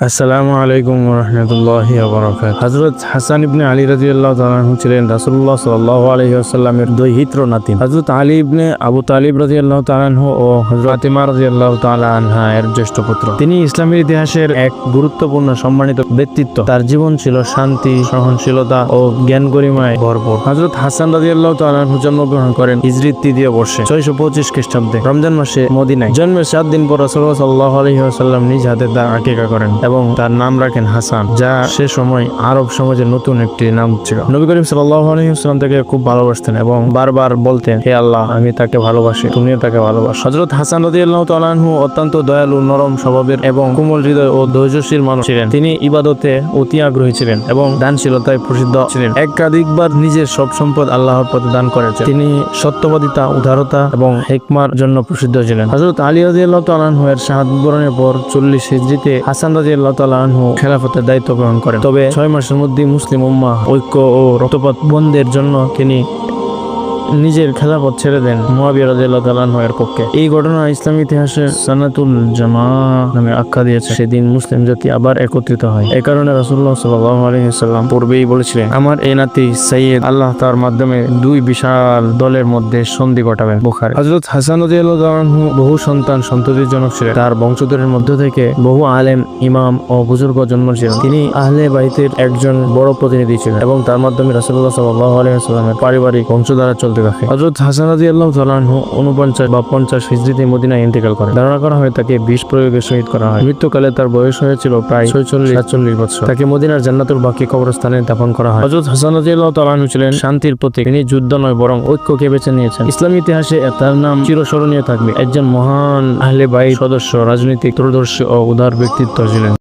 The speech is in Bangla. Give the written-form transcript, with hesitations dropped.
আসসালামু আলাইকুম ওয়া রাহমাতুল্লাহি ওয়া বারাকাতুহু। হযরত হাসান ইবনে আলী রাদিয়াল্লাহু তাআলা আনহু ছিলেন রাসূলুল্লাহ সাল্লাল্লাহু আলাইহি ওয়াসাল্লামের দৌহিত্র নাতিন। হযরত আলী ইবনে আবু তালিব রাদিয়াল্লাহু তাআলা আনহু ও হযরত ফাতিমা রাদিয়াল্লাহু তাআলা আনহা এর জ্যেষ্ঠ পুত্র। তিনি ইসলামের ইতিহাসের এক গুরুত্বপূর্ণ সম্মানিত ব্যক্তিত্ব। তার জীবন ছিল শান্তি, সহনশীলতা ও জ্ঞান গরিমায় ভরপুর। হযরত হাসান রাদিয়াল্লাহু তাআলা আনহু জন্মগ্রহণ করেন হিজরীর ৩য় বর্ষে ৬২৫ খ্রিস্টাব্দে রমজান মাসে মদিনায়। জন্মের ৭ দিন পর রাসূলুল্লাহ সাল্লাল্লাহু আলাইহি ওয়াসাল্লাম নিজ হাতে তার আকীকা করেন এবং তার নাম রাখেন হাসান, যা সে সময় আরব সমাজে নতুন একটি নাম ছিল। নবী করিম সাল্লাল্লাহু আলাইহি ওয়াসাল্লাম তাকে খুব ভালোবাসতেন এবং বারবার বলতেন, হে আল্লাহ, আমি তাকে ভালোবাসি, তুমিও তাকে ভালোবাসো। হযরত হাসান রাদিয়াল্লাহু তাআলা আনহু অত্যন্ত দয়ালু, নরম স্বভাবের এবং কোমল হৃদয় ও ধৈর্যশীল মানুষ ছিলেন। তিনি ইবাদতে অতি আগ্রহী ছিলেন এবং দানশীলতায় প্রসিদ্ধ ছিলেন। একাধিকবার নিজের সব সম্পদ আল্লাহর পথে দান করেছেন। তিনি সত্যবাদিতা, উদারতা এবং হিকমার জন্য প্রসিদ্ধ ছিলেন। হযরত আলী রাদিয়াল্লাহু তাআলা আনহু এর শাহাদাত বরণের পর 40 হিজরিতে হাসান রাদিয়াল্লাহু তাআলা আনহু খেলাফতের দায়িত্ব গ্রহণ করেন। তবে 6 মাসের মধ্যে মুসলিম উম্মাহ ঐক্য ও রক্তপাত বন্ধের জন্য তিনি নিজের খেলাফত ছেড়ে দেন মুয়াবিয়া রাদিয়াল্লাহু তাআলা আনহু এর পক্ষে। এই ঘটনা ইসলামী ইতিহাসে সানাতুল জামাআহ নামে আখ্যা দিয়েছে। সেদিন মুসলিম জাতি আবার একত্রিত হয়। এই কারণে রাসূলুল্লাহ সাল্লাল্লাহু আলাইহি ওয়াসাল্লাম পূর্বেই বলেছিলেন, আমার এই নাতি সাইয়্যিদ, আল্লাহ তার মাধ্যমে দুই বিশাল দলের মধ্যে সন্ধি ঘটাবেন। বুখারী। হযরত হাসান রাদিয়াল্লাহু তাআলা আনহু বহু সন্তান সন্ততির জনক ছিলেন। তার বংশধরের মধ্য থেকে বহু আলেম, ইমাম ও বুজুর্গ জন্মেছিলেন। তিনি আহলে বাইতের একজন বড় প্রতিনিধি ছিলেন এবং তার মাধ্যমে রাসূলুল্লাহ সাল্লাল্লাহু আলাইহি ওয়াসাল্লামের পারিবারিক বংশধারা চলতে থাকে। হযরত হাসান রাদিয়াল্লাহু তাআলা আনহু 49 বা 50 হিজরিতে মদিনায় ইন্তেকাল করেন। ধারণা করা হয় তাকে বিষ প্রয়োগে শহীদ করা হয়। মৃত্যুকালে তার বয়স হয়েছিল প্রায় 46-47 বছর। তাকে মদিনার জান্নাতুল বাকি কবরস্থানে দাফন করা হয়। হযরত হাসান রাদিয়াল্লাহু তাআলা আনহু ছিলেন শান্তির প্রতীক। তিনি যুদ্ধ নয় বরং ঐক্যকে বেছে নিয়েছেন। ইসলামী ইতিহাসে তার নাম চিরস্মরণীয় থাকবে। একজন মহান আহলে বাইত সদস্য, রাজনৈতিক দূরদর্শী ও উদার ব্যক্তিত্ব ছিলেন।